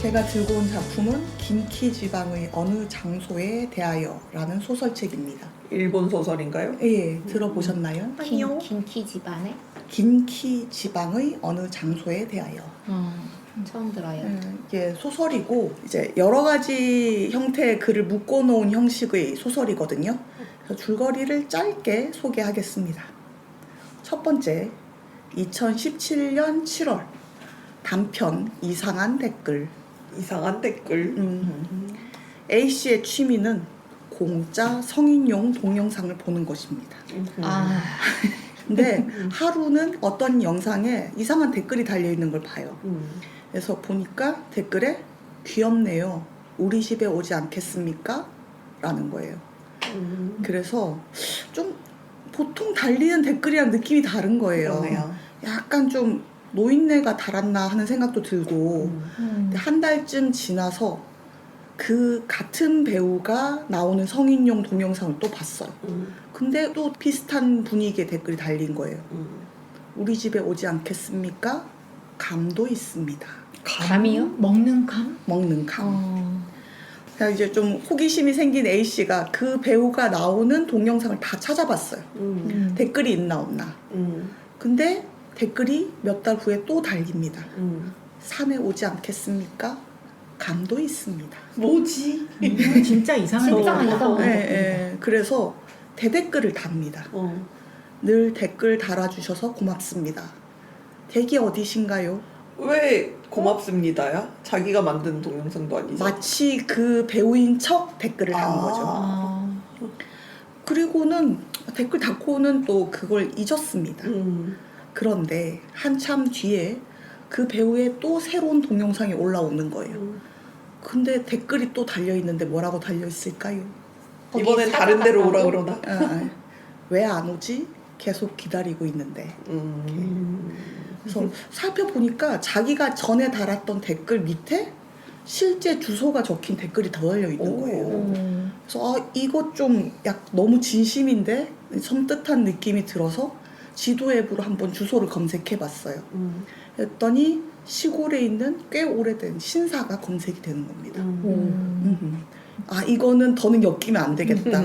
제가 들고 온 작품은 긴키 지방의 어느 장소에 대하여라는 소설책입니다. 일본 소설인가요? 예, 들어보셨나요? 아니요. 긴키 집안에? 긴키 지방의 어느 장소에 대하여. 처음 들어요. 이게 소설이고 이제 여러 가지 형태의 글을 묶어놓은 형식의 소설이거든요. 그래서 줄거리를 짧게 소개하겠습니다. 첫 번째, 2017년 7월 단편 이상한 댓글. 이상한 댓글. A씨의 취미는 공짜 성인용 동영상을 보는 것입니다. 근데 하루는 어떤 영상에 이상한 댓글이 달려있는 걸 봐요. 그래서 보니까 댓글에 귀엽네요. 우리 집에 오지 않겠습니까? 라는 거예요. 그래서 좀 보통 달리는 댓글이랑 느낌이 다른 거예요. 그러네요. 약간 좀 노인네가 달았나 하는 생각도 들고 근데 한 달쯤 지나서 그 같은 배우가 나오는 성인용 동영상을 또 봤어요. 근데 또 비슷한 분위기의 댓글이 달린 거예요. 우리 집에 오지 않겠습니까? 감도 있습니다. 감이요? 먹는 감? 먹는 감. 그냥 이제 좀 호기심이 생긴 A씨가 그 배우가 나오는 동영상을 다 찾아봤어요. 댓글이 있나 없나. 근데 댓글이 몇 달 후에 또 달립니다. 산에 오지 않겠습니까? 감도 있습니다. 뭐지? 진짜 이상한 진짜 거. 이상한 네, 네. 그래서 대댓글을 답니다. 늘 댓글 달아주셔서 고맙습니다. 댁이 어디신가요? 왜 고맙습니다야? 자기가 만든 동영상도 아니죠. 마치 그 배우인 척 댓글을 단 거죠. 그리고는 댓글 닫고는 또 그걸 잊었습니다. 그런데 한참 뒤에 그 배우의 또 새로운 동영상이 올라오는 거예요. 근데 댓글이 또 달려있는데 뭐라고 달려있을까요? 이번엔 다른 데로 오라 그러나? 왜 안 오지? 계속 기다리고 있는데. 그래서 살펴보니까 자기가 전에 달았던 댓글 밑에 실제 주소가 적힌 댓글이 더 달려있는 거예요. 그래서 이거 좀 너무 진심인데 섬뜩한 느낌이 들어서 지도 앱으로 한번 주소를 검색해 봤어요. 했더니 시골에 있는 꽤 오래된 신사가 검색이 되는 겁니다. 이거는 더는 엮이면 안 되겠다.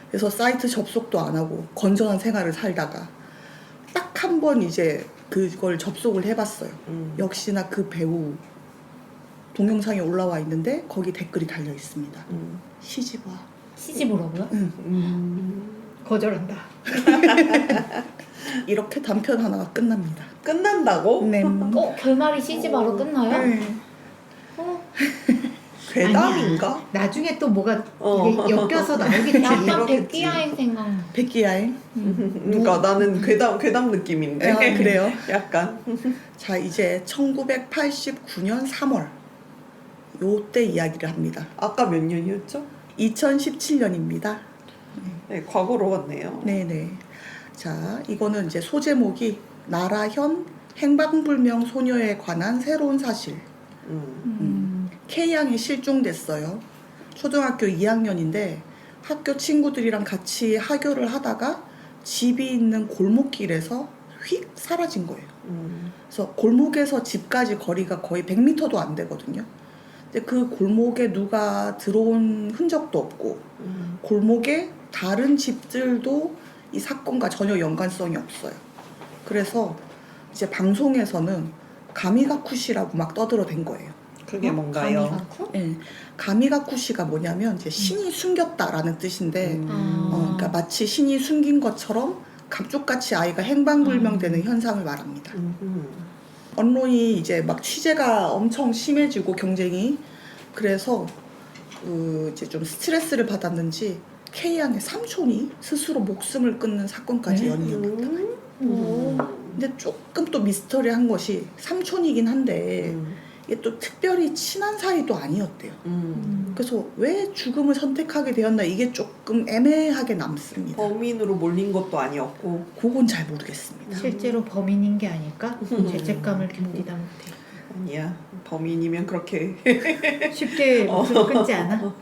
그래서 사이트 접속도 안 하고 건전한 생활을 살다가 딱 한 번 이제 그걸 접속을 해봤어요. 역시나 그 배우 동영상이 올라와 있는데 거기 댓글이 달려 있습니다. 시집 와. 시집 오라고요? 거절한다. 이렇게 단편 하나가 끝납니다. 끝난다고? 네. 결말이 시집하러 끝나요? 네. 괴담인가? 나중에 또 뭐가 이게 엮여서 나오겠지. 약간 그렇겠지. 백기야인 생각. 백기야행. 그러니까 나는 괴담 느낌인데. 그래요? 약간. 자, 이제 1989년 3월 요때 이야기를 합니다. 아까 몇 년이었죠? 2017년입니다. 네, 과거로 왔네요. 네네. 자, 이거는 이제 소제목이 나라현 행방불명 소녀에 관한 새로운 사실. K양이 실종됐어요. 초등학교 2학년인데 학교 친구들이랑 같이 하교를 하다가 집이 있는 골목길에서 휙 사라진 거예요. 그래서 골목에서 집까지 거리가 거의 100m도 안 되거든요. 근데 그 골목에 누가 들어온 흔적도 없고 골목에 다른 집들도 이 사건과 전혀 연관성이 없어요. 그래서 이제 방송에서는 가미가쿠시라고 막 떠들어댄 거예요. 그게 뭔가요? 가미가쿠? 네, 가미가쿠시가 뭐냐면 이제 신이 숨겼다라는 뜻인데, 그러니까 마치 신이 숨긴 것처럼 감쪽같이 아이가 행방불명되는 현상을 말합니다. 언론이 이제 막 취재가 엄청 심해지고 경쟁이 그래서 이제 좀 스트레스를 받았는지 K양의 삼촌이 스스로 목숨을 끊는 사건까지 연이었다. 근데 조금 또 미스터리한 것이 삼촌이긴 한데 이게 또 특별히 친한 사이도 아니었대요. 그래서 왜 죽음을 선택하게 되었나 이게 조금 애매하게 남습니다. 범인으로 몰린 것도 아니었고. 그건 잘 모르겠습니다. 실제로 범인인 게 아닐까? 죄책감을 견디다 못해. 아니야. 범인이면 그렇게. 쉽게 목숨 끊지 않아?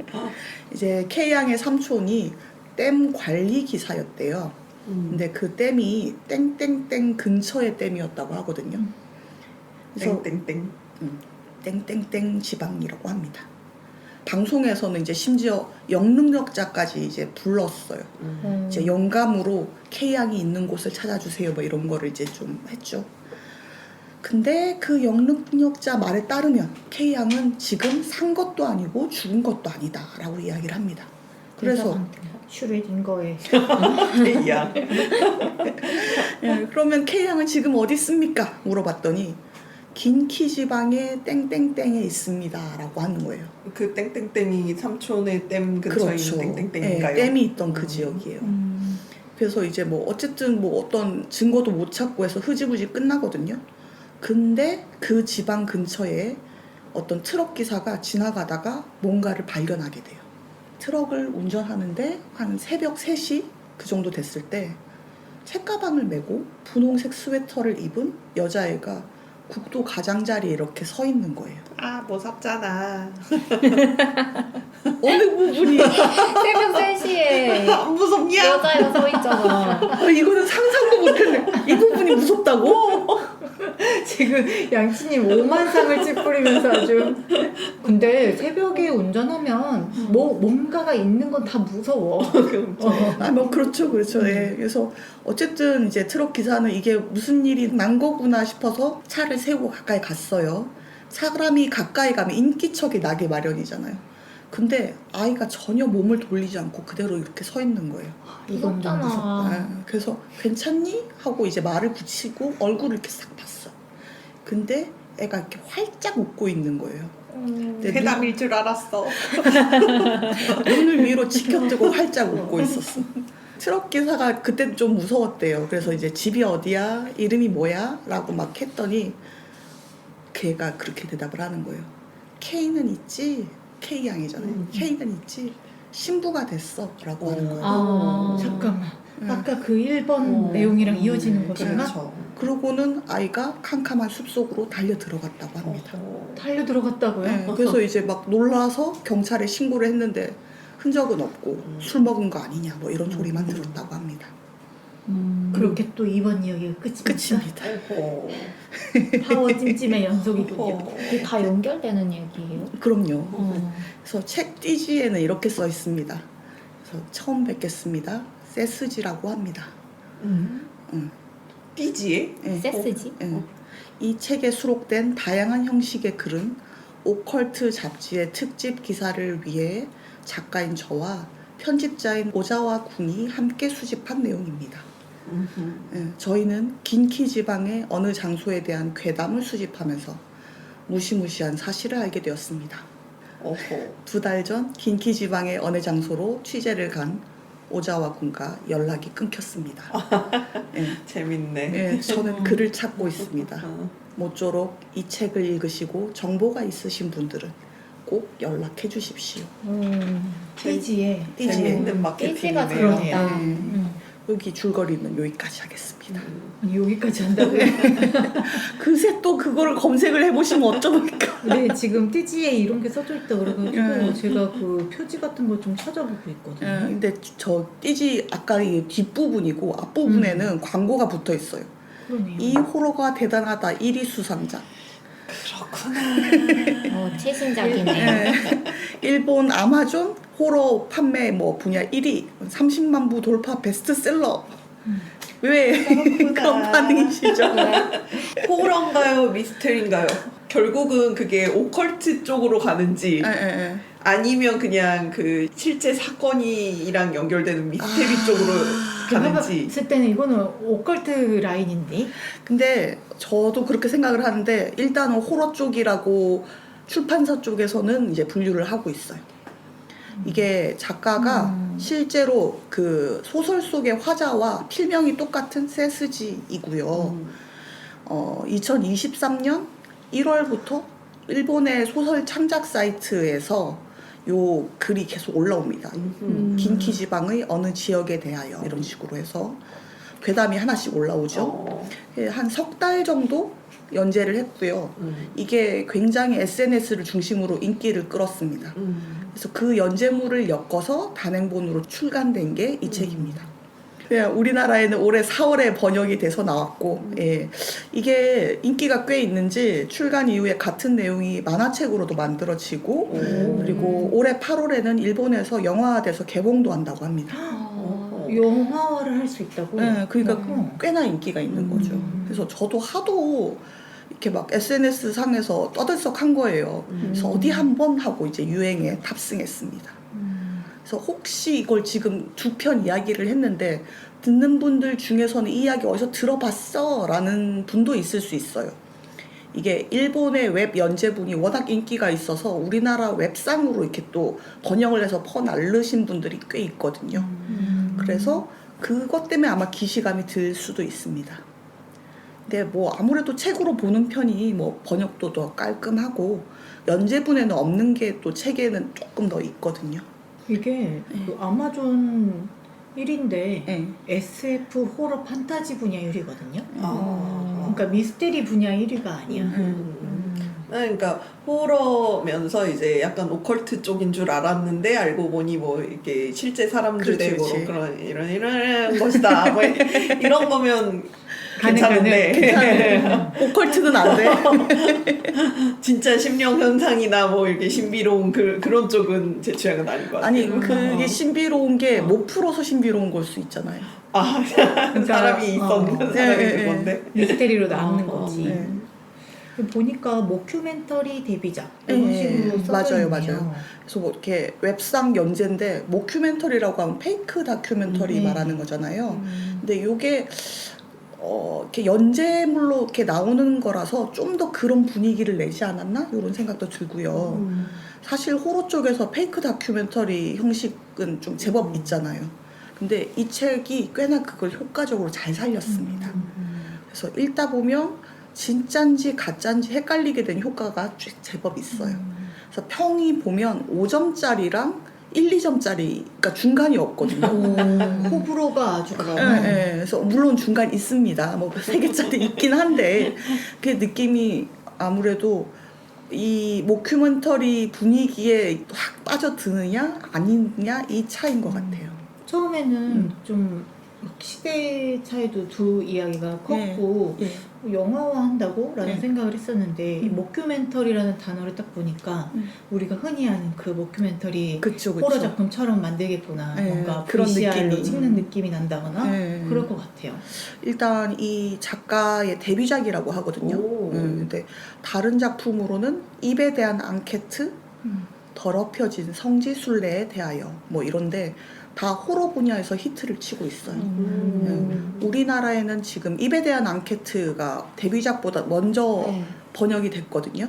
이제 K양의 삼촌이 댐 관리 기사였대요. 근데 그 댐이 땡땡땡 근처의 댐이었다고 하거든요. 그래서 땡땡땡. 땡땡땡 지방이라고 합니다. 방송에서는 이제 심지어 영능력자까지 이제 불렀어요. 이제 영감으로 K양이 있는 곳을 찾아주세요. 뭐 이런 거를 이제 좀 했죠. 근데 그 영능력자 말에 따르면 K양은 지금 산 것도 아니고 죽은 것도 아니다 라고 이야기를 합니다. 그래서 슈레딩거의 K양. 예, 그러면 K양은 지금 어디 있습니까? 물어봤더니 긴키 지방의 땡땡땡에 있습니다 라고 하는 거예요. 그 땡땡땡이 삼촌의 댐 근처에 그렇죠. 있는 땡땡땡인가요? 예, 댐이 있던 그 지역이에요. 그래서 이제 뭐 어쨌든 뭐 어떤 증거도 못 찾고 해서 흐지부지 끝나거든요. 근데 그 지방 근처에 어떤 트럭 기사가 지나가다가 뭔가를 발견하게 돼요. 트럭을 운전하는데 한 새벽 3시 그 정도 됐을 때 책가방을 메고 분홍색 스웨터를 입은 여자애가 국도 가장자리에 이렇게 서 있는 거예요. 아 무섭잖아. 어느 부분이 새벽 3시에 안 무섭냐? 여자애가 서 있잖아. 이거는 상상도 못했네. 이 부분이 무섭다고? 지금 양치님 오만상을 찌푸리면서 아주. 근데 새벽에 운전하면 뭐 뭔가가 있는 건 다 무서워. 아, 뭐 그렇죠, 그렇죠. 예. 그래서 어쨌든 이제 트럭 기사는 이게 무슨 일이 난 거구나 싶어서 차를 세우고 가까이 갔어요. 사람이 가까이 가면 인기척이 나게 마련이잖아요. 근데 아이가 전혀 몸을 돌리지 않고 그대로 이렇게 서 있는 거예요. 이건 좀 무섭다. 무섭잖아. 그래서 괜찮니? 하고 이제 말을 붙이고 얼굴을 이렇게 싹 봤어. 근데 애가 이렇게 활짝 웃고 있는 거예요. 근데 해남일 줄 알았어. 눈을 위로 치켜뜨고 활짝 웃고 있었어. 트럭 기사가 그때 좀 무서웠대요. 그래서 이제 집이 어디야? 이름이 뭐야? 라고 막 했더니 걔가 그렇게 대답을 하는 거예요. K는 있지? K양이잖아요. K는 있지? 신부가 됐어. 라고 하는 거예요. 아. 잠깐만. 응. 아까 그 1번 내용이랑 이어지는 거잖아. 그렇죠. 그러고는 아이가 캄캄한 숲속으로 달려 들어갔다고 합니다. 달려 들어갔다고요? 네, 그래서 이제 막 놀라서 경찰에 신고를 했는데 흔적은 없고 술 먹은 거 아니냐 뭐 이런 소리만 들었다고 합니다. 그렇게 또 이번 이야기가 끝입니다. 어허. 파워 찜찜의 연속이군요. 어허. 이게 다 연결되는 얘기예요? 그럼요. 어. 그래서 책 띠지에는 이렇게 써 있습니다. 그래서 처음 뵙겠습니다. 세스지라고 합니다. 띠지에? 예, 세스지? 예. 이 책에 수록된 다양한 형식의 글은 오컬트 잡지의 특집 기사를 위해 작가인 저와 편집자인 오자와 군이 함께 수집한 내용입니다. 예, 저희는 긴키 지방의 어느 장소에 대한 괴담을 수집하면서 무시무시한 사실을 알게 되었습니다. 어허. 2달 전 긴키 지방의 어느 장소로 취재를 간 오자와 군과 연락이 끊겼습니다. 예, 재밌네. 예, 저는 글을 찾고 있습니다. 모쪼록 이 책을 읽으시고 정보가 있으신 분들은 꼭 연락해 주십시오. 띠지에 띠지에. 재밌는 띠지가 마케팅이네요. 들어갔다. 네. 여기 줄거리는 여기까지 하겠습니다. 여기까지 한다고요? 그새 또 그거를 검색을 해보시면 어쩌니까. 네, 지금 띠지에 이런 게 써져 있다 그래가지고 예. 제가 그 표지 같은 거 좀 찾아보고 있거든요. 근데 저 띠지 아까 이 뒷부분이고 앞부분에는 광고가 붙어 있어요. 그러네요. 이 호러가 대단하다 1위 수상자. 그렇구나. 최신작이네. 일본 아마존 호러 판매 뭐 분야 1위 30만 부 돌파 베스트셀러. 왜 그런 반응이시죠? 호러인가요? 미스터리인가요? 결국은 그게 오컬트 쪽으로 가는지 아니면 그냥 그 실제 사건이랑 연결되는 미스테리 쪽으로 제가 가는지. 봤을 때는 이거는 오컬트 라인인데. 근데 저도 그렇게 생각을 하는데 일단은 호러 쪽이라고 출판사 쪽에서는 이제 분류를 하고 있어요. 이게 작가가 실제로 그 소설 속의 화자와 필명이 똑같은 세스지이고요. 2023년 1월부터 일본의 소설 창작 사이트에서 요 글이 계속 올라옵니다. 긴키 지방의 어느 지역에 대하여 이런 식으로 해서 괴담이 하나씩 올라오죠. 한 3달 정도 연재를 했고요. 이게 굉장히 SNS를 중심으로 인기를 끌었습니다. 그래서 그 연재물을 엮어서 단행본으로 출간된 게 이 책입니다. 그냥 우리나라에는 올해 4월에 번역이 돼서 나왔고, 예. 이게 인기가 꽤 있는지 출간 이후에 같은 내용이 만화책으로도 만들어지고, 그리고 올해 8월에는 일본에서 영화화돼서 개봉도 한다고 합니다. 영화화를 할 수 있다고? 네, 그러니까 어. 꽤나 인기가 있는 거죠. 그래서 저도 하도 이렇게 막 SNS 상에서 떠들썩한 거예요. 그래서 어디 한번 하고 이제 유행에 탑승했습니다. 그래서 혹시 이걸 지금 두 편 이야기를 했는데 듣는 분들 중에서는 이 이야기 어디서 들어봤어? 라는 분도 있을 수 있어요. 이게 일본의 웹 연재분이 워낙 인기가 있어서 우리나라 웹상으로 이렇게 또 번역을 해서 퍼날르신 분들이 꽤 있거든요. 그래서 그것 때문에 아마 기시감이 들 수도 있습니다. 근데 뭐 아무래도 책으로 보는 편이 뭐 번역도 더 깔끔하고 연재분에는 없는 게 또 책에는 조금 더 있거든요. 이게 그 아마존 1위인데 네. SF 호러 판타지 분야 1위거든요. 아. 그러니까 미스테리 분야 1위가 아니야. 그러니까 호러면서 이제 약간 오컬트 쪽인 줄 알았는데 알고 보니 뭐 이렇게 실제 사람들의 뭐 그렇지. 그런 이런 것이다. 뭐 이런 거면 가능. 괜찮은데 오컬트는 안 돼. 진짜 심령 현상이나 뭐 이렇게 신비로운 그런 쪽은 제 취향은 아닌 것 같아요. 아니 그게 신비로운 게 못 풀어서 신비로운 걸 수 있잖아요. 아 그러니까, 사람이 있었는 사람이 네, 그건데 미스테리로 남는 어, 거지. 네. 보니까 모큐멘터리 데뷔작 이런 네, 식으로 써져 맞아요, 있네요. 맞아요. 그래서 뭐 이렇게 웹상 연재인데 모큐멘터리라고 하면 페이크 다큐멘터리 말하는 거잖아요. 근데 요게 이렇게 연재물로 이렇게 나오는 거라서 좀 더 그런 분위기를 내지 않았나? 이런 생각도 들고요. 사실 호러 쪽에서 페이크 다큐멘터리 형식은 좀 제법 있잖아요. 근데 이 책이 꽤나 그걸 효과적으로 잘 살렸습니다. 그래서 읽다 보면 진짠지 가짠지 헷갈리게 되는 효과가 제법 있어요. 그래서 평이 보면 5점짜리랑 1, 2점짜리, 그러니까 중간이 없거든요. 호불호가 아주 예, 강한. 예. 그래서 물론 중간 있습니다. 뭐 3개짜리 있긴 한데 그 느낌이 아무래도 이 모큐멘터리 분위기에 확 빠져드느냐 아니냐 이 차이인 것 같아요. 처음에는 좀 시대 차이도 두 이야기가 컸고 예. 영화화 한다고? 라는 네. 생각을 했었는데 이 모큐멘터리라는 단어를 딱 보니까 우리가 흔히 아는 그 모큐멘터리 그쵸, 그쵸. 호러 작품처럼 만들겠구나. 네, 뭔가 그런 VCR로 느낌이. 찍는 느낌이 난다거나 네. 그럴 것 같아요. 일단 이 작가의 데뷔작이라고 하거든요. 오. 근데 다른 작품으로는 입에 대한 앙케트, 더럽혀진 성지순례에 대하여 뭐 이런데 다 호러 분야에서 히트를 치고 있어요. 우리나라에는 지금 입에 대한 앙케트가 데뷔작보다 먼저 네. 번역이 됐거든요.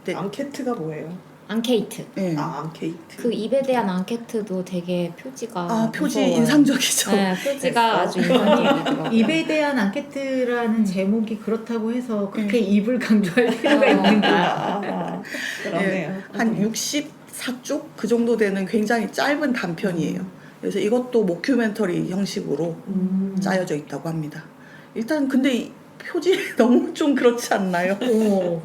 근데 앙케트가 뭐예요? 앙케이트. 네. 아 앙케이트. 그 입에 대한 앙케트도 되게 표지가 표지 무서워요. 인상적이죠. 네, 표지가 아주 인상적이더라고요. 입에 대한 앙케트라는 제목이 그렇다고 해서 그렇게 입을 강조할 필요가 어. 있는가. 그러네요. 한 64쪽 그 정도 되는 굉장히 짧은 단편이에요. 그래서 이것도 모큐멘터리 형식으로 짜여져 있다고 합니다. 일단 근데 이 표지 너무 좀 그렇지 않나요?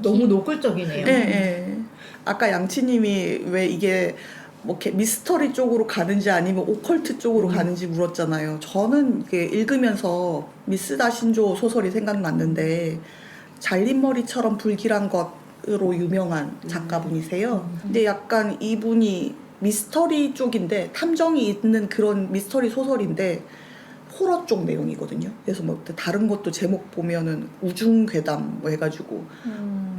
너무 노골적이네요. 예, 예. 아까 양치님이 왜 이게 뭐 이렇게 미스터리 쪽으로 가는지 아니면 오컬트 쪽으로 가는지 물었잖아요. 저는 이게 읽으면서 미스다 신조 소설이 생각났는데 잘린 머리처럼 불길한 것으로 유명한 작가분이세요. 근데 약간 이분이 미스터리 쪽인데 탐정이 있는 그런 미스터리 소설인데 호러 쪽 내용이거든요. 그래서 뭐 다른 것도 제목 보면은 우중괴담 뭐 해가지고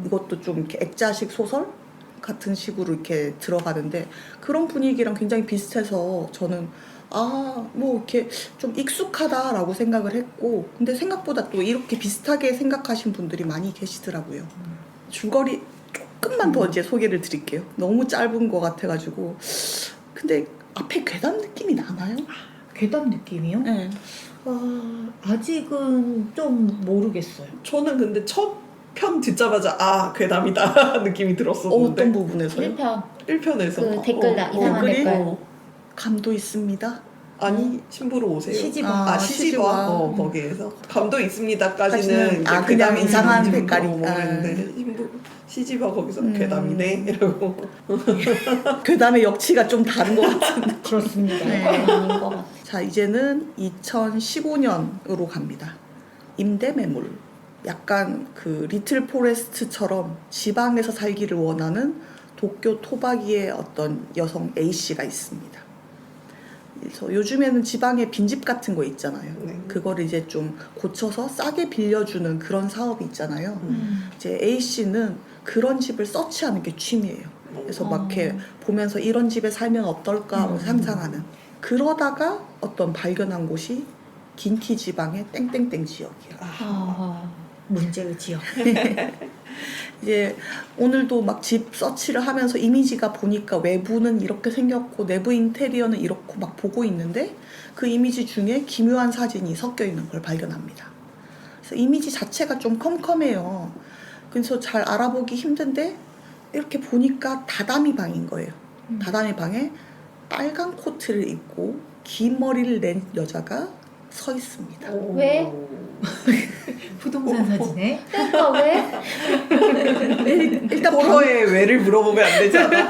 이것도 좀 이렇게 액자식 소설 같은 식으로 이렇게 들어가는데 그런 분위기랑 굉장히 비슷해서 저는 뭐 이렇게 좀 익숙하다라고 생각을 했고 근데 생각보다 또 이렇게 비슷하게 생각하신 분들이 많이 계시더라고요. 줄거리 조금만 더 이제 소개를 드릴게요. 너무 짧은 것 같아가지고 근데 앞에 괴담 느낌이 나나요? 괴담 느낌이요? 네. 아직은 좀 모르겠어요. 저는 근데 첫 편 듣자마자 괴담이다 느낌이 들었었는데 어떤 부분에서요? 1편 1편에서 그 댓글 이상한 댓글이? 댓글. 감도 있습니다. 아니 신부로 오세요. 시집와. 시집와. 거기에서 감도 있습니다까지는 까지는, 이제 그냥 괴담인지 이상한 뭔지 댓글이. 모르겠는데 시집와 거기서 괴담이네 이러고. 괴담의 역치가 좀 다른 것 같은데. 그렇습니다. 네. 이건 아닌 것 같아요. 자, 이제는 2015년으로 갑니다. 임대 매물. 약간 그 리틀 포레스트처럼 지방에서 살기를 원하는 도쿄 토박이의 어떤 여성 A씨가 있습니다. 그래서 요즘에는 지방에 빈집 같은 거 있잖아요. 네. 그거를 이제 좀 고쳐서 싸게 빌려주는 그런 사업이 있잖아요. 음. 이제 A씨는 그런 집을 서치하는 게 취미예요. 그래서 막 이렇게 보면서 이런 집에 살면 어떨까 하고 상상하는. 그러다가 어떤 발견한 곳이 긴키 지방의 땡땡땡 지역이에요. 아, 문제의 지역. 이제 오늘도 막 집 서치를 하면서 이미지가 보니까 외부는 이렇게 생겼고 내부 인테리어는 이렇고 막 보고 있는데 그 이미지 중에 기묘한 사진이 섞여 있는 걸 발견합니다. 그래서 이미지 자체가 좀 컴컴해요. 그래서 잘 알아보기 힘든데 이렇게 보니까 다다미 방인 거예요. 다다미 방에 빨간 코트를 입고 긴 머리를 낸 여자가 서 있습니다. 왜? 부동산 사진에 그러니까 왜? 일단 호러의 왜를 물어보면 안 되지 않아?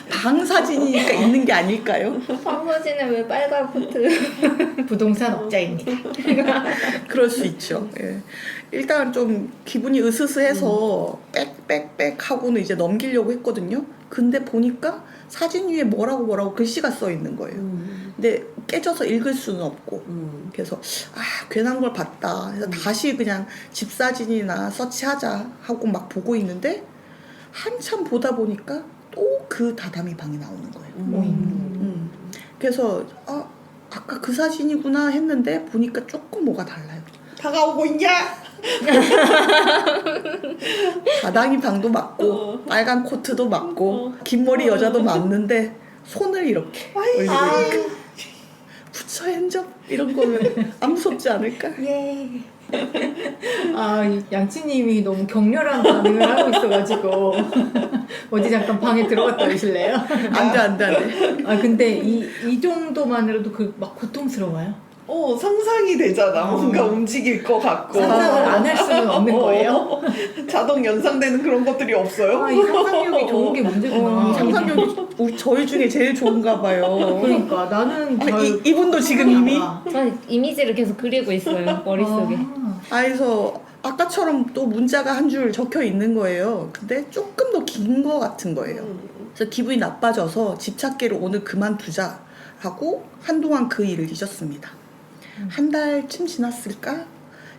방 사진이니까 있는 게 아닐까요? 방사진에 왜 빨간 코트? 부동산 업자입니다. 그럴 수 있죠. 예. 일단 좀 기분이 으스스해서 빽빽빽 하고는 이제 넘기려고 했거든요. 근데 보니까 사진 위에 뭐라고 글씨가 써 있는 거예요. 근데 깨져서 읽을 수는 없고 그래서 괜한 걸 봤다. 그래서 다시 그냥 집 사진이나 서치하자 하고 막 보고 있는데 한참 보다 보니까 또 그 다다미 방이 나오는 거예요. 그래서 아까 그 사진이구나 했는데 보니까 조금 뭐가 달라요. 다가오고 있냐? 다다미 방도 맞고 빨간 코트도 맞고 긴 머리 여자도 맞는데 손을 이렇게 올리고 있으니까 부처 핸접 이런 거면 안 무섭지 않을까? 예. 이 양치님이 너무 격렬한 반응을 하고 있어가지고 어디 잠깐 방에 들어갔다 오실래요? 안돼. 근데 이 정도만으로도 그 막 고통스러워요. 상상이 되잖아. 뭔가 움직일 것 같고. 상상을 안 할 수는 없는 거예요. 자동 연상되는 그런 것들이 없어요? 이 상상력이 좋은 게 문제구나. 상상력이 저희 중에 제일 좋은가 봐요. 그러니까 나는 잘 이분도 지금 이미 전 이미지를 계속 그리고 있어요 머릿속에. 그래서 아까처럼 또 문자가 한 줄 적혀 있는 거예요. 근데 조금 더 긴 거 같은 거예요. 그래서 기분이 나빠져서 집 찾기를 오늘 그만두자 하고 한동안 그 일을 잊었습니다. 한 달쯤 지났을까?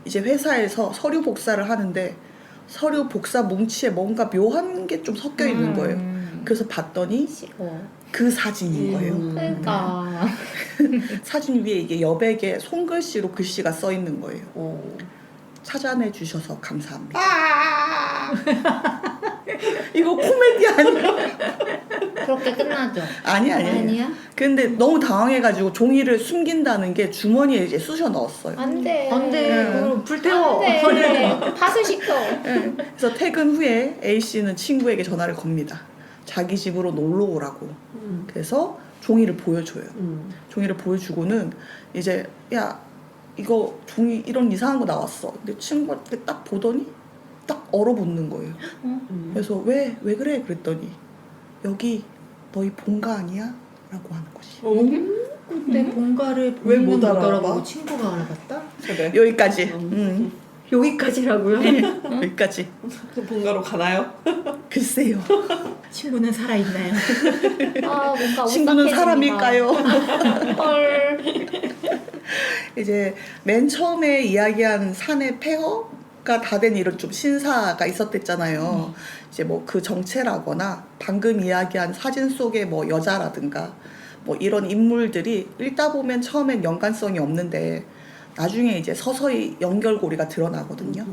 이제 회사에서 서류 복사를 하는데 서류 복사 뭉치에 뭔가 묘한 게 좀 섞여 있는 거예요. 그래서 봤더니 싫어. 그 사진인 거예요. 그러니까 사진 위에 이게 여백에 손글씨로 글씨가 써 있는 거예요. 찾아내 주셔서 감사합니다. 이거 코미디 아니야? 그렇게 끝나죠? 아니야. 아니야? 근데 너무 당황해가지고 종이를 숨긴다는 게 주머니에 이제 쑤셔 넣었어요. 안돼. 안돼. 그럼 불태워. 안돼. 팥을 시켜. 네. 그래서 퇴근 후에 A씨는 친구에게 전화를 겁니다. 자기 집으로 놀러 오라고. 그래서 종이를 보여줘요. 종이를 보여주고는 이제 야 이거 종이 이런 이상한 거 나왔어. 근데 친구가 딱 보더니 딱 얼어붙는 거예요. 그래서 왜 그래? 그랬더니 여기 너희 본가 아니야? 라고 하는 거지. 근데 본가를 왜 본인은 못 못 알아봐? 알아보고 친구가 알아봤다? 그래. 여기까지. 여기까지라고요? 여기까지. 그 본가로 가나요? 글쎄요. 친구는 살아있나요? 뭔가 친구는 오싹해집니다. 사람일까요? 헐. 이제 맨 처음에 이야기한 사내 폐허가 다 된 이런 좀 신사가 있었댔잖아요. 이제 뭐 그 정체라거나 방금 이야기한 사진 속의 뭐 여자라든가 뭐 이런 인물들이 읽다 보면 처음엔 연관성이 없는데 나중에 이제 서서히 연결고리가 드러나거든요.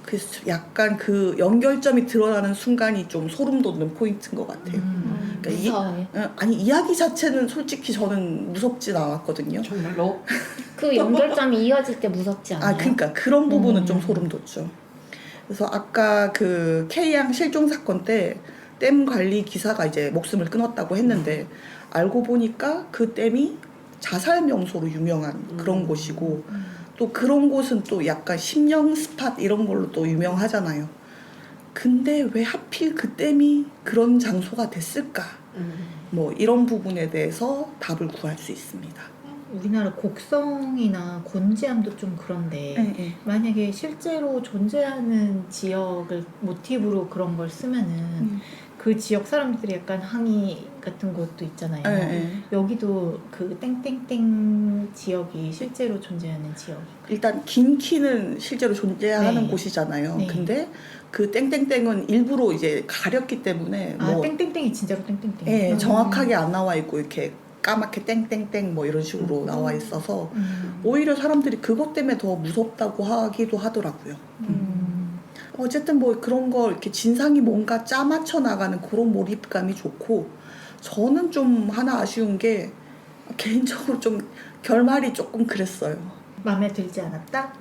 그래서 약간 그 연결점이 드러나는 순간이 좀 소름 돋는 포인트인 것 같아요. 그러니까 무서워요. 아니 이야기 자체는 솔직히 저는 무섭진 않았거든요. 정말로? 그 연결점이 이어질 때 무섭지 않아요? 그러니까 그런 부분은 좀 소름 돋죠. 그래서 아까 그 K양 실종 사건 때 댐 관리 기사가 이제 목숨을 끊었다고 했는데 알고 보니까 그 댐이 자살 명소로 유명한 그런 곳이고 또 그런 곳은 또 약간 심령 스팟 이런 걸로 또 유명하잖아요. 근데 왜 하필 그땜이 그런 장소가 됐을까? 뭐 이런 부분에 대해서 답을 구할 수 있습니다. 우리나라 곡성이나 곤지암도 좀 그런데 네. 만약에 실제로 존재하는 지역을 모티브로 그런 걸 쓰면은 그 지역 사람들이 약간 항의 같은 것도 있잖아요. 네. 여기도 그 땡땡땡 지역이 실제로 존재하는 지역. 일단 긴키는 실제로 존재하는 네. 곳이잖아요. 네. 근데 그 땡땡땡은 일부러 이제 가렸기 때문에 아 뭐 땡땡땡이 진짜로 땡땡땡. 예, 정확하게 안 나와 있고 이렇게 까맣게 땡땡땡 뭐 이런 식으로 나와 있어서 오히려 사람들이 그것 때문에 더 무섭다고 하기도 하더라고요. 어쨌든 뭐 그런 거 이렇게 진상이 뭔가 짜맞춰 나가는 그런 몰입감이 좋고, 저는 좀 하나 아쉬운 게 개인적으로 좀 결말이 조금 그랬어요. 마음에 들지 않았다?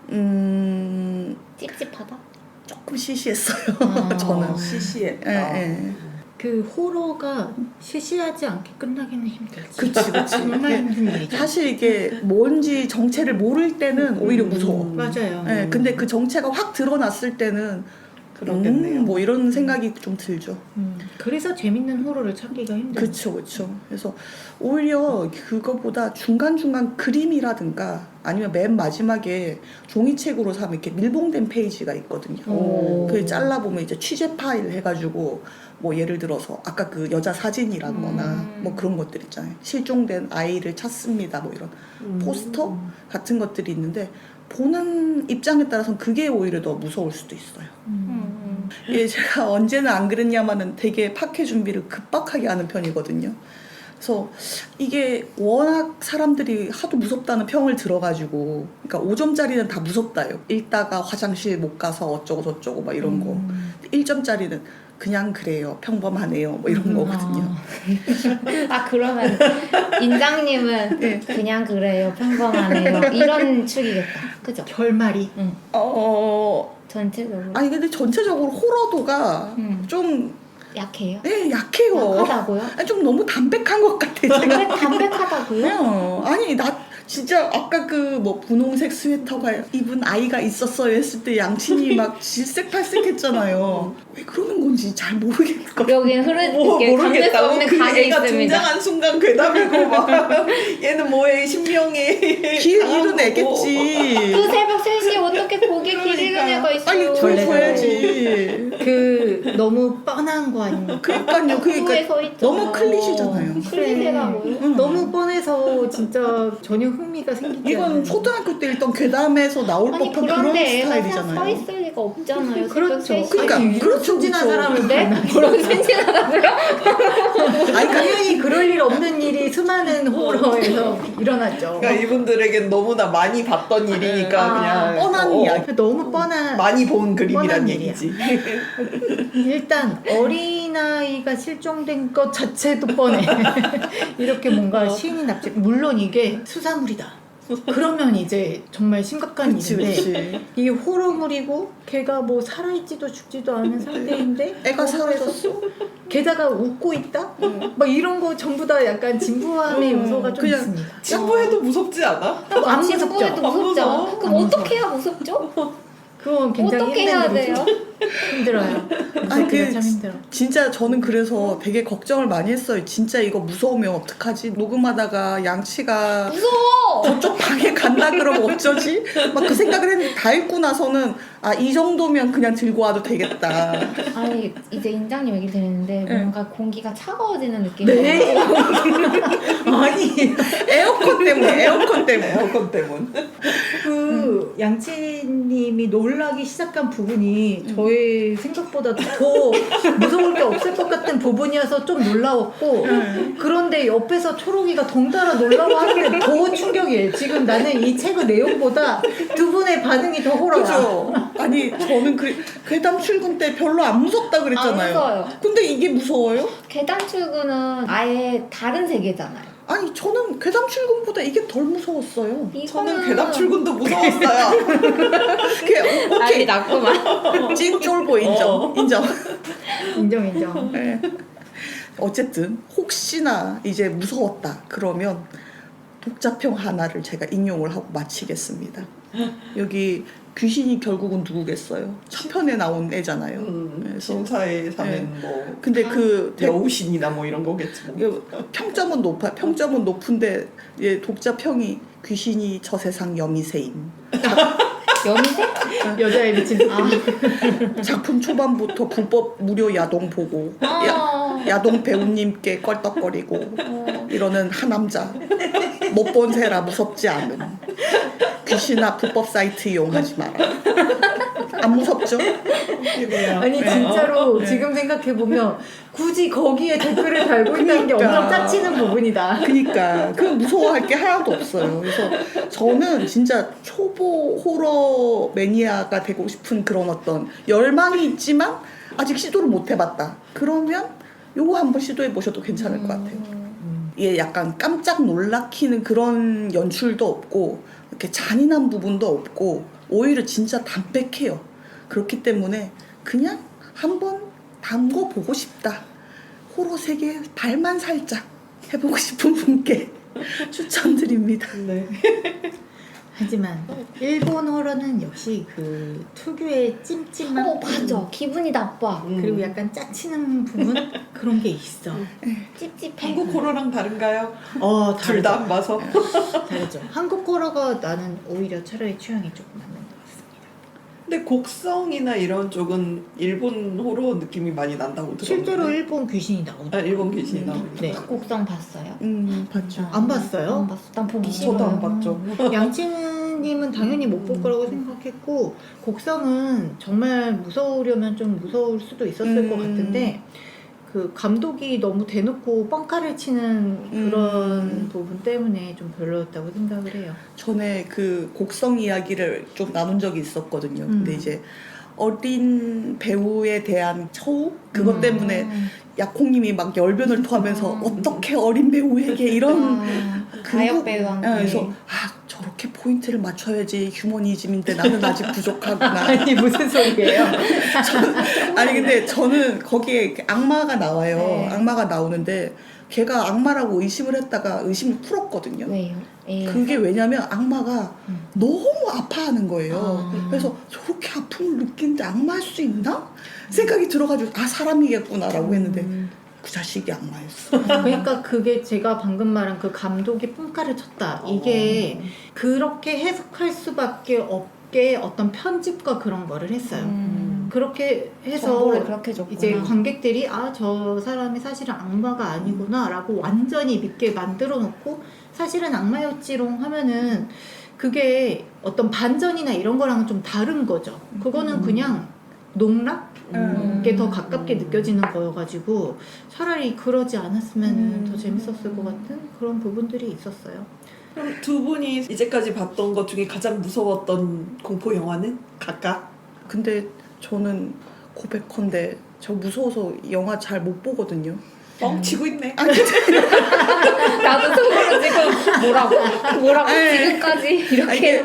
찝찝하다. 조금 시시했어요. 아. 저는. 시시했다. 예, 예. 그 호러가 시시하지 않게 끝나기는 힘들지. 그치, 그치. 정말 힘든 일이죠. 사실 이게 뭔지 정체를 모를 때는 오히려 무서워. 맞아요. 예, 근데 그 정체가 확 드러났을 때는 그렇겠네요. 뭐 이런 생각이 좀 들죠. 그래서 재밌는 호러를 찾기가 힘들죠. 그렇죠, 그렇죠. 그래서 오히려 그거보다 중간중간 그림이라든가 아니면 맨 마지막에 종이책으로 사면 이렇게 밀봉된 페이지가 있거든요. 오. 그 잘라보면 이제 취재 파일 해가지고 뭐 예를 들어서 아까 그 여자 사진이라거나 뭐 그런 것들 있잖아요. 실종된 아이를 찾습니다. 뭐 이런 포스터 같은 것들이 있는데 보는 입장에 따라서는 그게 오히려 더 무서울 수도 있어요. 예, 제가 언제는 안 그랬냐마는 되게 파케 준비를 급박하게 하는 편이거든요. 그래서 이게 워낙 사람들이 하도 무섭다는 평을 들어가지고, 그러니까 5점짜리는 다 무섭다요. 읽다가 화장실 못 가서 어쩌고 저쩌고 막 이런 거. 1점짜리는 그냥 그래요, 평범하네요, 뭐 이런 거거든요. 아 그러면 인장님은 네. 그냥 그래요, 평범하네요, 이런 축이겠다. 그죠? 결말이. 전체적으로 아니 근데 전체적으로 호러도가 좀 약해요? 약해요. 약하다고요? 아니, 좀 너무 담백한 것 같아 제가. 담백하다고요? 아니 나 진짜 아까 그 뭐 분홍색 스웨터가 입은 아이가 있었어요 했을 때 양친이 막 질색팔색했잖아요. 왜 그러는 건지 잘 모르겠는 거. 여긴 흐르게 뭐 감을 수 모르겠다고 없는 그 강이 애가 있습니다. 등장한 순간 괴담이고 막 얘는 뭐해 신명에 길 강한 잃은 애겠지. 그 새벽 3시에 어떻게 거기에 길 잃은 그러니까. 애가 있어요? 빨리 들어줘야지. 그 너무 뻔한 거 아닙니까? 그러니까요. 후에 그러니까 서 있잖아. 너무 클리시잖아요. 클리셰라고요? 너무 뻔해서 진짜 전혀 흥미가 생기지 이건 않는. 초등학교 때 읽던 괴담에서 나올 아니 법한 그런 그런데 애가 서 스타일이잖아요. 있을 리가 없잖아요. 그렇죠. 새벽 3시에. 그러니까 아니, 그렇죠, 순진한 그렇죠. 사람을 네? 뭐라고 순진하다고요? 아니 당연히 그럴 일 없는 일이 수많은 호러에서 일어났죠. 그러니까 이분들에겐 너무나 많이 봤던 일이니까 아, 그냥 뻔한 이야기. 너무 뻔한. 많이 본 그림이란 뻔한 일이야. 얘기지. 일단 어린아이가 실종된 것 자체도 뻔해. 이렇게 뭔가 시인이 납작. 물론 이게 수사물이다. 그러면 이제 정말 심각한 그치, 일인데 그치. 이게 호러물이고 걔가 뭐 살아있지도 죽지도 않은 상태인데 애가 호러에서 사라졌어? 게다가 웃고 있다? 막 이런 거 전부 다 약간 진부함의 요소가 좀 그냥 있습니다. 친구해도 무섭지 않아? 안 무섭죠? 친구에도 무섭죠? 무서워. 그럼 안 어떻게 해야 무섭죠? 그건 굉장히 어떻게 해야 힘든 돼요? 일이죠. 힘들어요. 아니, 무섭기가 참 힘들어. 진짜 저는 그래서 되게 걱정을 많이 했어요. 진짜 이거 무서우면 어떡하지? 녹음하다가 양치가 무서워! 저쪽 방에 간다 그러면 어쩌지? 막 그 생각을 했는데 다 읽고 나서는 아, 이 정도면 그냥 들고 와도 되겠다. 아니 이제 인장님 얘기를 들었는데 네. 뭔가 공기가 차가워지는 느낌이 네? 아니 에어컨 때문에, 에어컨 때문에. 에어컨 때문. 그 양치님이 놀라기 시작한 부분이 저의 생각보다 더 무서울 게 없을 것 같은 부분이어서 좀 놀라웠고 그런데 옆에서 초록이가 덩달아 놀라워하기에 더 충격이에요. 지금 나는 이 책의 내용보다 두 분의 반응이 더 호러야. 그죠? 아니 저는 괴담 출근 때 별로 안 무섭다 안 그랬잖아요. 무서워요. 근데 이게 무서워요? 계단 출근은 아예 다른 세계잖아요. 아니 저는 괴담 출근보다 이게 덜 무서웠어요. 저는 괴담 출근도 무서웠어요. 오케이 났구만. 찐 쫄보 인정. 인정. 인정. 네. 어쨌든 혹시나 이제 무서웠다 그러면 독자평 하나를 제가 인용을 하고 마치겠습니다. 여기 귀신이 결국은 누구겠어요? 첫 편에 나온 애잖아요. 그래서 신사에 사는 네. 뭐 근데 그 여우신이나 뭐 이런 거겠지. 뭐. 평점은 높아. 평점은 높은데 예, 독자 평이 귀신이 저 세상 여미새임. 여미새? 여자의 미친 작품 초반부터 불법 무료 야동 보고 아. 야동 배우님께 껄떡거리고 이러는 한 남자. 못 본 새라 무섭지 않음. 귀신아 불법 사이트 이용하지 마라. 안 무섭죠? 아니 진짜로 네. 지금 생각해 보면 굳이 거기에 댓글을 달고 있다는 게 그러니까. 엄청 짜치는 부분이다. 그니까 그 무서워할 게 하나도 없어요. 그래서 저는 진짜 초보 호러 매니아가 되고 싶은 그런 어떤 열망이 있지만 아직 시도를 못 해봤다. 그러면 요거 한번 시도해 보셔도 괜찮을 것 같아요. 얘 약간 깜짝 놀라키는 그런 연출도 없고 이렇게 잔인한 부분도 없고 오히려 진짜 담백해요. 그렇기 때문에 그냥 한번 담궈 보고 싶다. 호러 세계에 발만 살짝 해보고 싶은 분께 추천드립니다. 네. 하지만 일본 호러는 역시 그 특유의 찜찜한 맞아. 기분이 나빠. 그리고 약간 짜치는 부분 그런 게 있어. 찝찝해. 한국 호러랑 다른가요? 다르죠. 둘 다 안 봐서. 다르죠. 한국 호러가 나는 오히려 차라리 취향이 조금 맞는 것 같습니다. 근데 곡성이나 이런 쪽은 일본 호러 느낌이 많이 난다고 들었는데. 실제로 일본 귀신이 나오죠. 아, 일본 귀신이 나오니까. 네. 곡성 봤어요? 봤죠. 안 봤어요? 안 봤어. 난 보기 싫어. 저도 안 봤죠. 양치님은 당연히 못 볼 거라고 생각했고 곡성은 정말 무서우려면 좀 무서울 수도 있었을 것 같은데 그 감독이 너무 대놓고 뻥카를 치는 그런 부분 때문에 좀 별로였다고 생각을 해요. 전에 그 곡성 이야기를 좀 나눈 적이 있었거든요. 근데 이제 어린 배우에 대한 처우? 그것 때문에 약콩님이 막 열변을 토하면서 어떻게 어린 배우에게 이런 가역 배우한테. 그래서 저렇게 포인트를 맞춰야지 휴머니즘인데 나는 아직 부족하구나. 아니 무슨 소리예요? 아니 근데 저는 거기에 이렇게 악마가 나와요. 네. 악마가 나오는데 걔가 악마라고 의심을 했다가 의심을 풀었거든요. 왜요? 예. 그게 왜냐면 악마가 너무 아파하는 거예요. 아. 그래서 저렇게 아픔을 느끼는데 악마일 수 있나? 생각이 들어가지고 사람이겠구나라고 했는데 그 자식이 악마였어. 그러니까 그게 제가 방금 말한 그 감독이 뻥카를 쳤다. 이게 그렇게 해석할 수밖에 없게 어떤 편집과 그런 거를 했어요. 그렇게 해서 정보를 그렇게 줬구나. 이제 관객들이 저 사람이 사실은 악마가 아니구나 라고 완전히 믿게 만들어 놓고 사실은 악마였지롱 하면은 그게 어떤 반전이나 이런 거랑은 좀 다른 거죠. 그거는 그냥 농락에 더 가깝게 느껴지는 거여가지고 차라리 그러지 않았으면 더 재밌었을 것 같은 그런 부분들이 있었어요. 그럼 두 분이 이제까지 봤던 것 중에 가장 무서웠던 공포 영화는 각각? 근데 저는 고백컨대 저 무서워서 영화 잘 못 보거든요. 뻥치고 있네. 나도 속으로 지금 뭐라고 지금까지 이렇게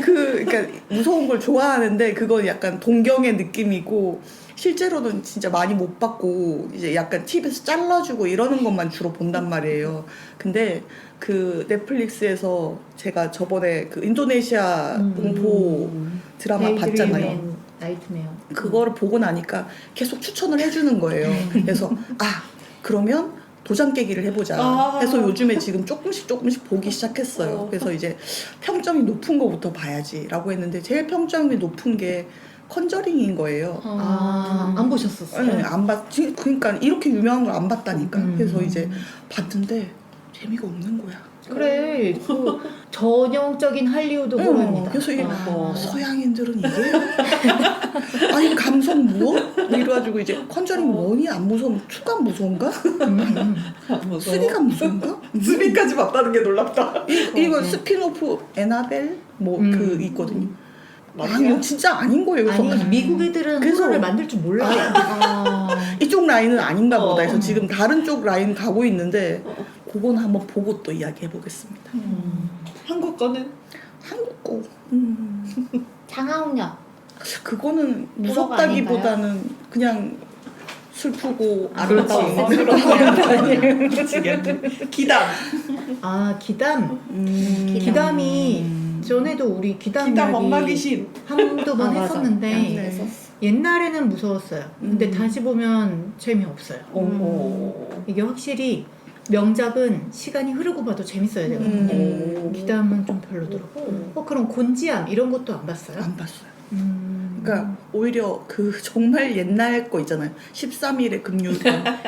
그러니까 무서운 걸 좋아하는데 그건 약간 동경의 느낌이고 실제로는 진짜 많이 못 봤고 이제 약간 TV에서 잘라주고 이러는 것만 주로 본단 말이에요. 근데 그 넷플릭스에서 제가 저번에 그 인도네시아 공포 드라마 봤잖아요. 나이트메어. 그거를 보고 나니까 계속 추천을 해주는 거예요. 그래서 그러면 도장 깨기를 해보자 해서 요즘에 지금 조금씩 보기 시작했어요. 그래서 이제 평점이 높은 거부터 봐야지 라고 했는데 제일 평점이 높은 게 컨저링인 거예요. 안 보셨었어요? 네, 안 봤. 그러니까 이렇게 유명한 걸 안 봤다니까. 그래서 이제 봤는데 재미가 없는 거야. 그래, 그 전형적인 할리우드 호러입니다. 그래서 이게 서양인들은 이게 아니 감성 무엇? 이래가지고 이제 컨저링 1이 안 무서우면 2가 무서운가? 3가 무서운가? 3까지 봤다는 게 놀랍다. 이거 스피노프 에나벨 그 있거든요. 맞아요? 이거 진짜 아닌 거예요. 그래서 아니 미국 애들은 그래서- 호러를 만들 줄 몰라요. 이쪽 라인은 아닌가 보다 해서 지금 다른 쪽 라인 가고 있는데 그건 한번 보고 또 이야기해 보겠습니다. 한국 거는? 한국 거 장하훈역. 그거는 호러가 무섭다기보다는 그냥 슬프고 그렇지. 미치겠네. 기담. 기담. 음. 기담이 전에도 우리 귀담 기담 엄마 이야기 귀신. 한두 번 아, 맞아. 했었는데 양치 네. 했었어. 옛날에는 무서웠어요. 근데 음. 다시 보면 재미없어요. 이게 확실히 명작은 시간이 흐르고 봐도 재밌어야 되거든요. 음. 귀담은 좀 별로더라고. 그럼 곤지암 이런 것도 안 봤어요? 안 봤어요. 음. 그러니까 오히려 그 정말 옛날 거 있잖아요. 13일의 금요일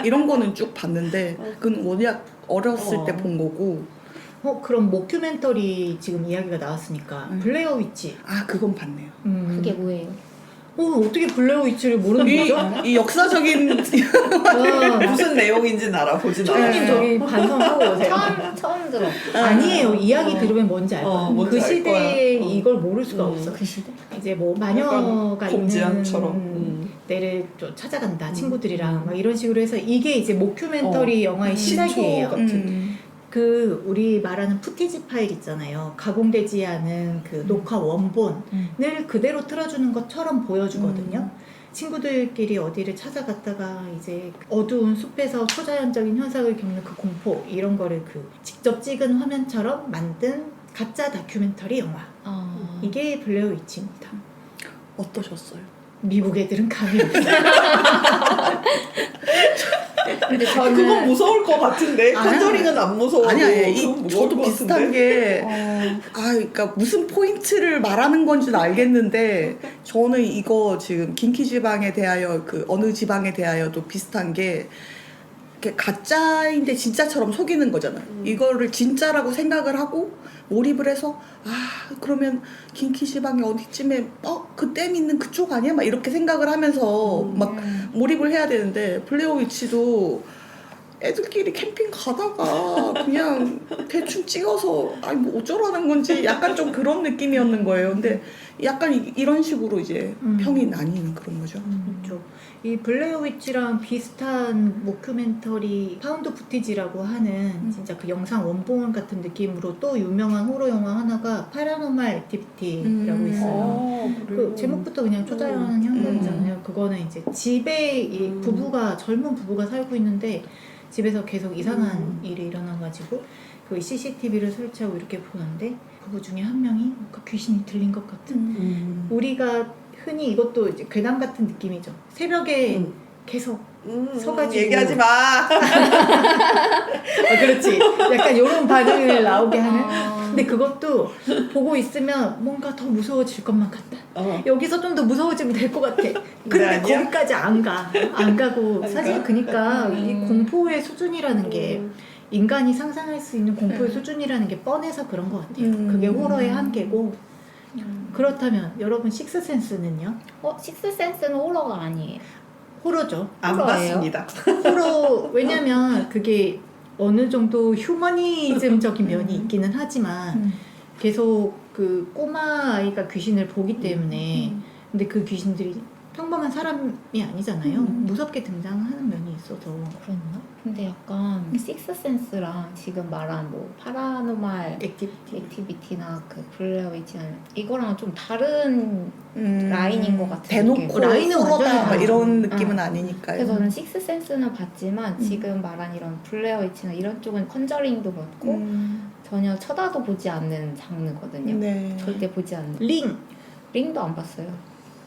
이런 거는 쭉 봤는데 그건 워낙 어렸을 때 본 거고. 그럼 모큐멘터리 지금 이야기가 나왔으니까 블레어 위치. 아 그건 봤네요. 그게 뭐예요? 어떻게 블레어 위치를 모르는 이, 거죠? 이 역사적인 아, 무슨 내용인지는 알아보진 초롱님 않았어요. 저기 반성하고 오세요. 처음 들어. 아니에요. 이야기 들으면 뭔지 알 거야. 뭔지 그 알 시대에 거야. 이걸 모를 수가 없어. 그 시대? 이제 뭐 마녀가 있는 곰지암처럼. 데를 좀 찾아간다 친구들이랑 막 이런 식으로 해서 이게 이제 모큐멘터리 영화의 시작이에요. 같은. 그 우리 말하는 푸티지 파일 있잖아요. 가공되지 않은 그 녹화 원본을 그대로 틀어주는 것처럼 보여주거든요. 친구들끼리 어디를 찾아갔다가 이제 어두운 숲에서 초자연적인 현상을 겪는 그 공포 이런 거를 그 직접 찍은 화면처럼 만든 가짜 다큐멘터리 영화. 이게 블레어 위치입니다. 어떠셨어요? 미국 애들은 감이 없어요. 근데 저는 그건 무서울 것 같은데 아니야. 컨저링은 안 무서워. 아니야, 저도 비슷한 게, 그러니까 무슨 포인트를 말하는 건지는 알겠는데, 저는 이거 지금 긴키지방에 대하여, 그 어느 지방에 대하여도 비슷한 게, 이렇게 가짜인데 진짜처럼 속이는 거잖아요. 이거를 진짜라고 생각을 하고, 몰입을 해서, 그러면 긴키지방에 어디쯤에, 그 댐 있는 그쪽 아니야? 막 이렇게 생각을 하면서 막 몰입을 해야 되는데, 블레어 위치도 애들끼리 캠핑 가다가 그냥 대충 찍어서 뭐 어쩌라는 건지 약간 좀 그런 느낌이었는 거예요. 근데 약간 이런 식으로 이제 평이 나뉘는 그런 거죠. 그렇죠. 이 블레어 위치랑 비슷한 모큐멘터리 파운드 푸티지라고 하는 진짜 그 영상 원본 같은 느낌으로 또 유명한 호러 영화 하나가 파라노말 액티비티라고 있어요. 그 제목부터 그냥 초자연 현상이잖아요. 그거는 이제 집에 이 부부가 젊은 부부가 살고 있는데 집에서 계속 이상한 일이 일어나가지고 그 CCTV를 설치하고 이렇게 보는데 부부 중에 한 명이 뭔가 귀신이 들린 것 같은 우리가 흔히 이것도 이제 괴담 같은 느낌이죠. 새벽에 계속 서가지고 얘기하지 마. 그렇지. 약간 이런 반응을 나오게 하는. 근데 그것도 보고 있으면 뭔가 더 무서워질 것만 같다. 여기서 좀 더 무서워지면 될 것 같아. 근데 아니야? 거기까지 안 가고 안 사실 가? 그러니까 이 공포의 수준이라는 게 인간이 상상할 수 있는 공포의 수준이라는 게 뻔해서 그런 것 같아요. 그게 호러의 한계고. 그렇다면 여러분 식스센스는요? 식스센스는 호러가 아니에요. 호러죠. 안 호러예요? 봤습니다. 호러 왜냐면 그게 어느 정도 휴머니즘적인 면이 있기는 하지만 계속 그 꼬마 아이가 귀신을 보기 때문에 근데 그 귀신들이 평범한 사람이 아니잖아요. 무섭게 등장하는 면이 있어서 그랬나? 근데 약간 식스센스랑 지금 말한 뭐 파라노말 액티비티나 그 블레어 위치는 이거랑 좀 다른 라인인 것 같은 대놓고 느낌. 라인은 호러다 완전히 막 달라. 이런 느낌은 아니니까요. 그래서 저는 식스센스는 봤지만 지금 말한 이런 블레어 위치나 이런 쪽은 컨저링도 그렇고 전혀 쳐다도 보지 않는 장르거든요. 네. 절대 보지 않는. 링도 안 봤어요.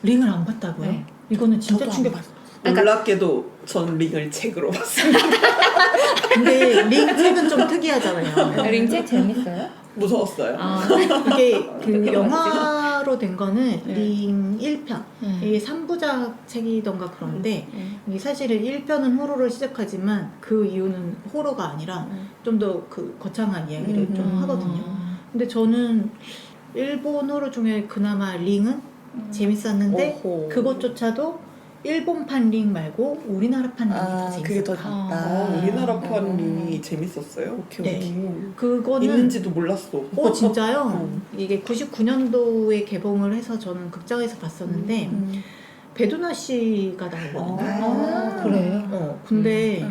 링을 안 봤다고요? 네. 이거는 진짜 저도 안 충격. 봤어요. 놀랍게도 전 링을 책으로 봤습니다. 근데 링 책은 좀 특이하잖아요. 링책 재밌어요? 무서웠어요. 이게 그 영화로 된 거는 네. 링 1편. 이게 3부작 책이던가 그런데 이게 사실은 1편은 호러를 시작하지만 그 이유는 호러가 아니라 좀 더 그 거창한 이야기를 좀 하거든요. 근데 저는 일본 호러 중에 그나마 링은 재밌었는데 오호. 그것조차도 일본판 링 말고 우리나라판 링이 더 재밌었어요. 그게 더 낫다. 우리나라판 링이 재밌었어요. 오케이. 네. 그거는 있는지도 몰랐어. 진짜요? 이게 99년도에 개봉을 해서 저는 극장에서 봤었는데 배두나 씨가 나오거든요. 그래요? 근데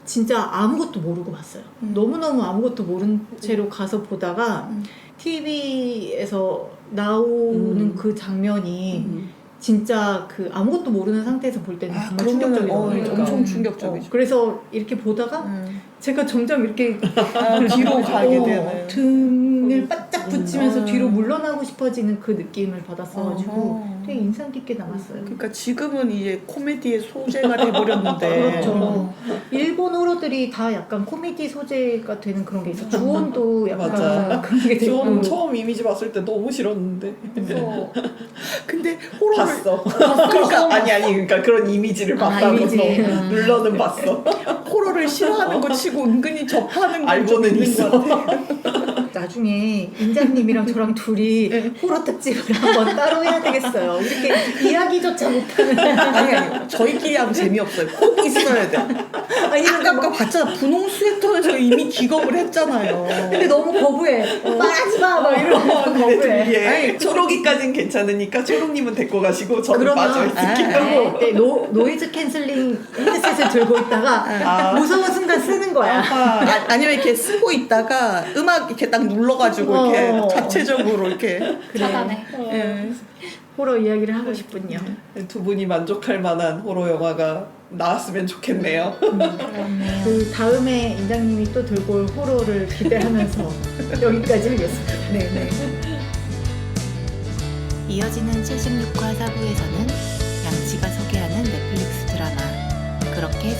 진짜 아무것도 모르고 봤어요. 너무너무 아무것도 모른 채로 가서 보다가 TV에서 나오는 그 장면이 진짜 그 아무것도 모르는 상태에서 볼 때는 정말 충격적이거든요. 엄청 충격적이죠. 그래서 이렇게 보다가 제가 점점 이렇게 뒤로 가게 되는. 등을 바짝 딱 붙이면서 뒤로 물러나고 싶어지는 그 느낌을 받았어가지고 어허. 되게 인상 깊게 남았어요. 그러니까 지금은 이제 코미디의 소재가 돼버렸는데 그렇죠. 일본 호러들이 다 약간 코미디 소재가 되는 그런 게 있어. 주온도 약간 맞아. 그런 게 되고. 좀 처음 이미지 봤을 때 너무 싫었는데 그래서 근데 호러를 봤어. 그러니까 아니 그러니까 그런 이미지를 아, 봤다고 이미지. 눌러는 봤어. 호러를 싫어하는 거 치고 은근히 접하는 건 좀 알고는 있는 있어. 것 같아요. 나중에 인자님이랑 저랑 둘이 호러 특집을 한번 따로 해야 되겠어요. 이렇게 이야기조차 못하는. 아니 저희끼리 하면 재미없어요. 꼭 있어야 돼. 아니 아까 봤잖아. 분홍 스웨터는 저 이미 기겁을 했잖아요. 근데 너무 거부해. 말하지 마! 막 이러면서 근데 거부해. 뒤에 초록이까진 괜찮으니까 초록님은 데리고 가시고 저는 그러면 빠져있을게요. 네, 노이즈 캔슬링 헤드셋을 들고 있다가 무서운 순간 쓰는 거야. 아니면 이렇게 쓰고 있다가 음악 이렇게 딱 눌러가지고 이렇게 자체적으로 이렇게 차단해. 예. 호러 이야기를 하고 싶군요. 두 분이 만족할 만한 호러 영화가 나왔으면 좋겠네요. 그렇네요. 그 다음에 인장님이 또 들고 올 호러를 기대하면서 여기까지 하겠습니다. 네네. 이어지는 76화 4부에서는 양치가 소개하는 넷플릭스 드라마 그렇게